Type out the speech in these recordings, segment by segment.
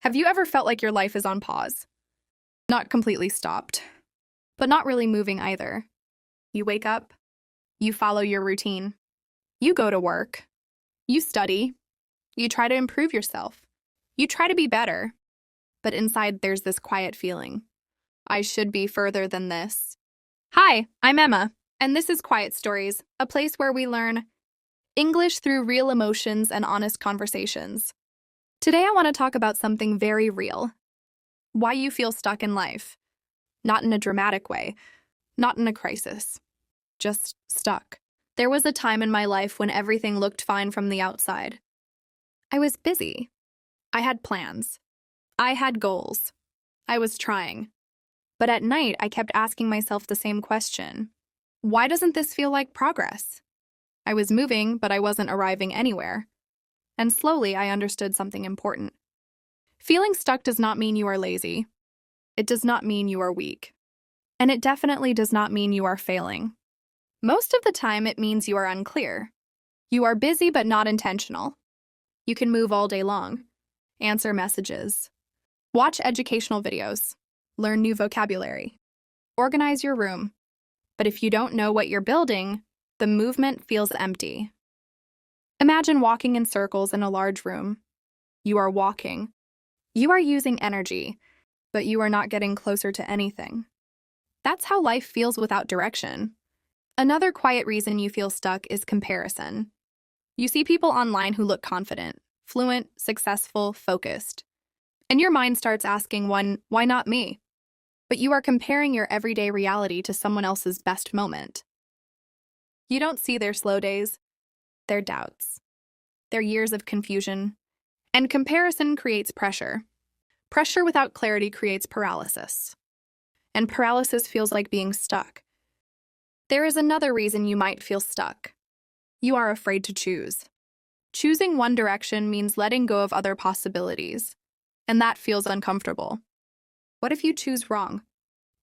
Have you ever felt like your life is on pause? Not completely stopped, but not really moving either. You wake up, you follow your routine, you go to work, you study, you try to improve yourself, you try to be better, but inside there's this quiet feeling. I should be further than this. Hi, I'm Emma, and this is Quiet Stories, a place where we learn English through real emotions and honest conversations. Today I want to talk about something very real. Why you feel stuck in life. Not in a dramatic way, not in a crisis. Just stuck. There was a time in my life when everything looked fine from the outside. I was busy. I had plans. I had goals. I was trying. But at night, I kept asking myself the same question. Why doesn't this feel like progress? I was moving, but I wasn't arriving anywhere. And slowly, I understood something important. Feeling stuck does not mean you are lazy. It does not mean you are weak. And it definitely does not mean you are failing. Most of the time, it means you are unclear. You are busy but not intentional. You can move all day long, answer messages, watch educational videos, learn new vocabulary, organize your room. But if you don't know what you're building, the movement feels empty. Imagine walking in circles in a large room. You are walking. You are using energy, but you are not getting closer to anything. That's how life feels without direction. Another quiet reason you feel stuck is comparison. You see people online who look confident, fluent, successful, focused. And your mind starts asking why not me? But you are comparing your everyday reality to someone else's best moment. You don't see their slow days, their doubts, their years of confusion. And comparison creates pressure. Pressure without clarity creates paralysis. And paralysis feels like being stuck. There is another reason you might feel stuck. You are afraid to choose. Choosing one direction means letting go of other possibilities, and that feels uncomfortable. What if you choose wrong?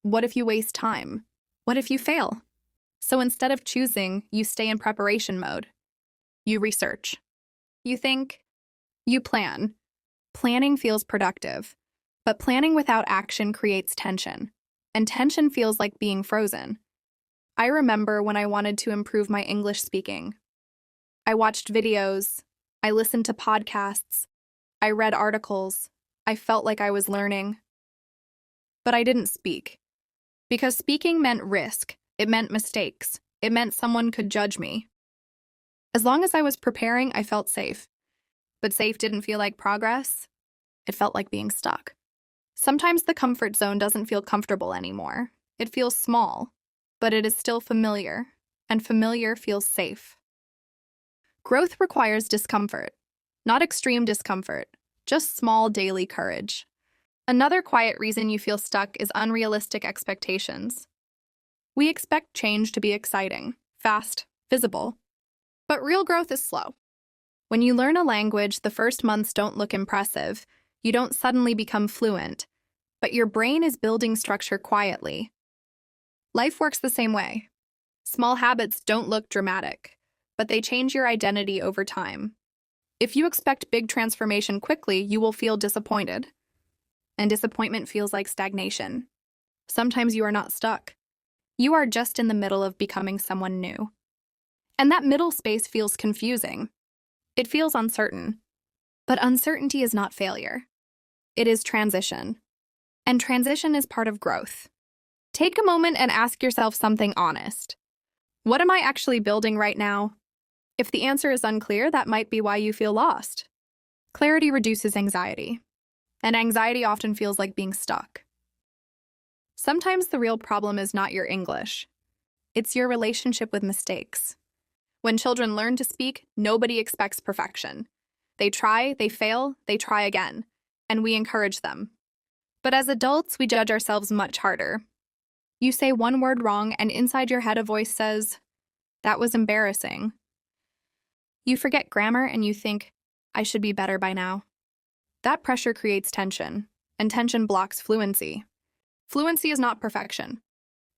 What if you waste time? What if you fail? So instead of choosing, you stay in preparation mode. You research. You think. You plan. Planning feels productive, but planning without action creates tension, and tension feels like being frozen. I remember when I wanted to improve my English speaking. I watched videos, I listened to podcasts, I read articles, I felt like I was learning. But I didn't speak. Because speaking meant risk, it meant mistakes, it meant someone could judge me. As long as I was preparing, I felt safe. But safe didn't feel like progress. It felt like being stuck. Sometimes the comfort zone doesn't feel comfortable anymore. It feels small, but it is still familiar, and familiar feels safe. Growth requires discomfort, not extreme discomfort, just small daily courage. Another quiet reason you feel stuck is unrealistic expectations. We expect change to be exciting, fast, visible. But real growth is slow. When you learn a language, the first months don't look impressive. You don't suddenly become fluent, but your brain is building structure quietly. Life works the same way. Small habits don't look dramatic, but they change your identity over time. If you expect big transformation quickly, you will feel disappointed. And disappointment feels like stagnation. Sometimes you are not stuck. You are just in the middle of becoming someone new. And that middle space feels confusing. It feels uncertain. But uncertainty is not failure. It is transition. And transition is part of growth. Take a moment and ask yourself something honest. What am I actually building right now? If the answer is unclear, that might be why you feel lost. Clarity reduces anxiety. And anxiety often feels like being stuck. Sometimes the real problem is not your English. It's your relationship with mistakes. When children learn to speak, nobody expects perfection. They try, they fail, they try again, and we encourage them. But as adults, we judge ourselves much harder. You say one word wrong, and inside your head a voice says, "That was embarrassing." You forget grammar and you think, "I should be better by now." That pressure creates tension, and tension blocks fluency. Fluency is not perfection.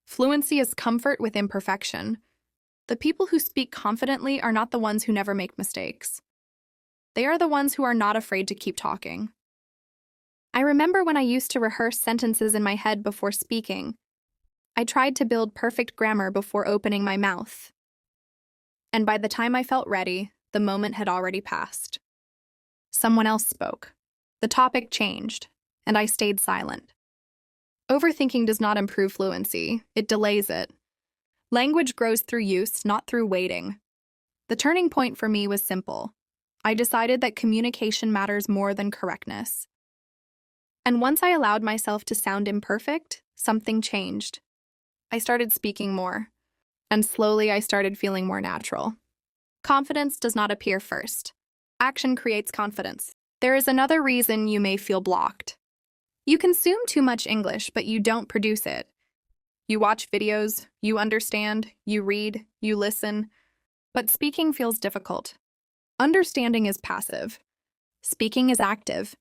Fluency is comfort with imperfection. The people who speak confidently are not the ones who never make mistakes. They are the ones who are not afraid to keep talking. I remember when I used to rehearse sentences in my head before speaking. I tried to build perfect grammar before opening my mouth. And by the time I felt ready, the moment had already passed. Someone else spoke. The topic changed, and I stayed silent. Overthinking does not improve fluency, it delays it. Language grows through use, not through waiting. The turning point for me was simple. I decided that communication matters more than correctness. And once I allowed myself to sound imperfect, something changed. I started speaking more, and slowly I started feeling more natural. Confidence does not appear first. Action creates confidence. There is another reason you may feel blocked. You consume too much English, but you don't produce it. You watch videos, you understand, you read, you listen, but speaking feels difficult. Understanding is passive. Speaking is active.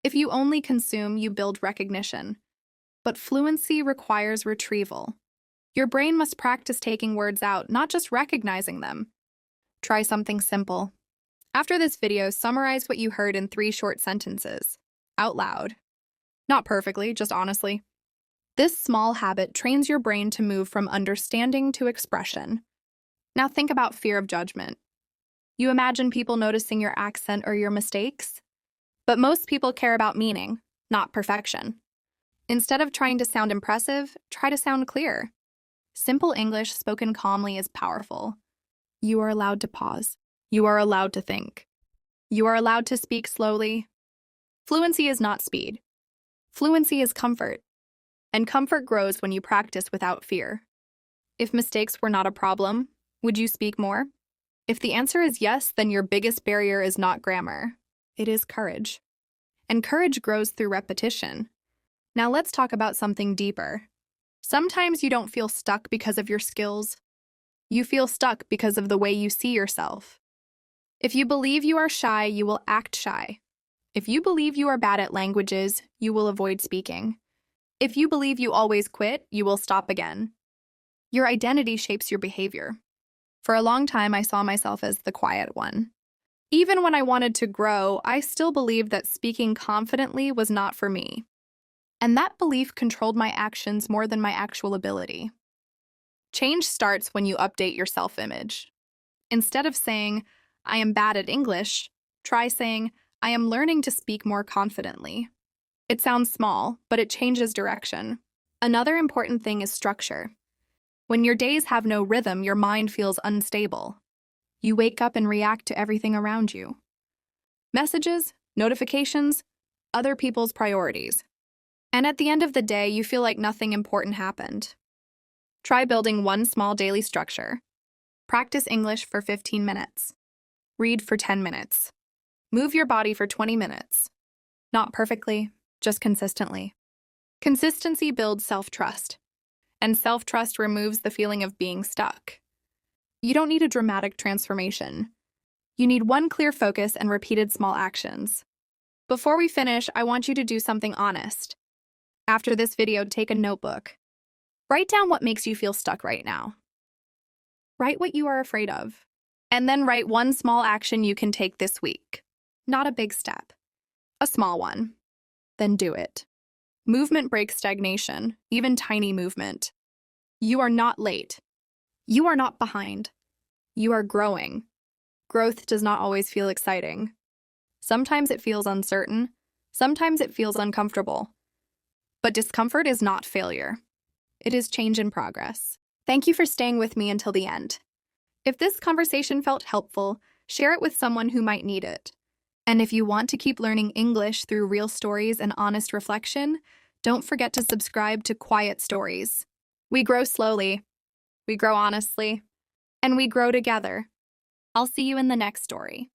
If you only consume, you build recognition. But fluency requires retrieval. Your brain must practice taking words out, not just recognizing them. Try something simple. After this video, summarize what you heard in 3 short sentences, out loud. Not perfectly, just honestly. This small habit trains your brain to move from understanding to expression. Now think about fear of judgment. You imagine people noticing your accent or your mistakes? But most people care about meaning, not perfection. Instead of trying to sound impressive, try to sound clear. Simple English spoken calmly is powerful. You are allowed to pause. You are allowed to think. You are allowed to speak slowly. Fluency is not speed. Fluency is comfort. And comfort grows when you practice without fear. If mistakes were not a problem, would you speak more? If the answer is yes, then your biggest barrier is not grammar. It is courage. And courage grows through repetition. Now let's talk about something deeper. Sometimes you don't feel stuck because of your skills. You feel stuck because of the way you see yourself. If you believe you are shy, you will act shy. If you believe you are bad at languages, you will avoid speaking. If you believe you always quit, you will stop again. Your identity shapes your behavior. For a long time, I saw myself as the quiet one. Even when I wanted to grow, I still believed that speaking confidently was not for me. And that belief controlled my actions more than my actual ability. Change starts when you update your self-image. Instead of saying, I am bad at English, try saying, I am learning to speak more confidently. It sounds small, but it changes direction. Another important thing is structure. When your days have no rhythm, your mind feels unstable. You wake up and react to everything around you. Messages, notifications, other people's priorities. And at the end of the day, you feel like nothing important happened. Try building one small daily structure. Practice English for 15 minutes. Read for 10 minutes. Move your body for 20 minutes. Not perfectly, just consistently. Consistency builds self-trust, and self-trust removes the feeling of being stuck. You don't need a dramatic transformation. You need one clear focus and repeated small actions. Before we finish, I want you to do something honest. After this video, take a notebook. Write down what makes you feel stuck right now. Write what you are afraid of. And then write one small action you can take this week. Not a big step. A small one. Then do it. Movement breaks stagnation, even tiny movement. You are not late. You are not behind. You are growing. Growth does not always feel exciting. Sometimes it feels uncertain. Sometimes it feels uncomfortable. But discomfort is not failure. It is change in progress. Thank you for staying with me until the end. If this conversation felt helpful, share it with someone who might need it. And if you want to keep learning English through real stories and honest reflection, don't forget to subscribe to Quiet Stories. We grow slowly, we grow honestly, and we grow together. I'll see you in the next story.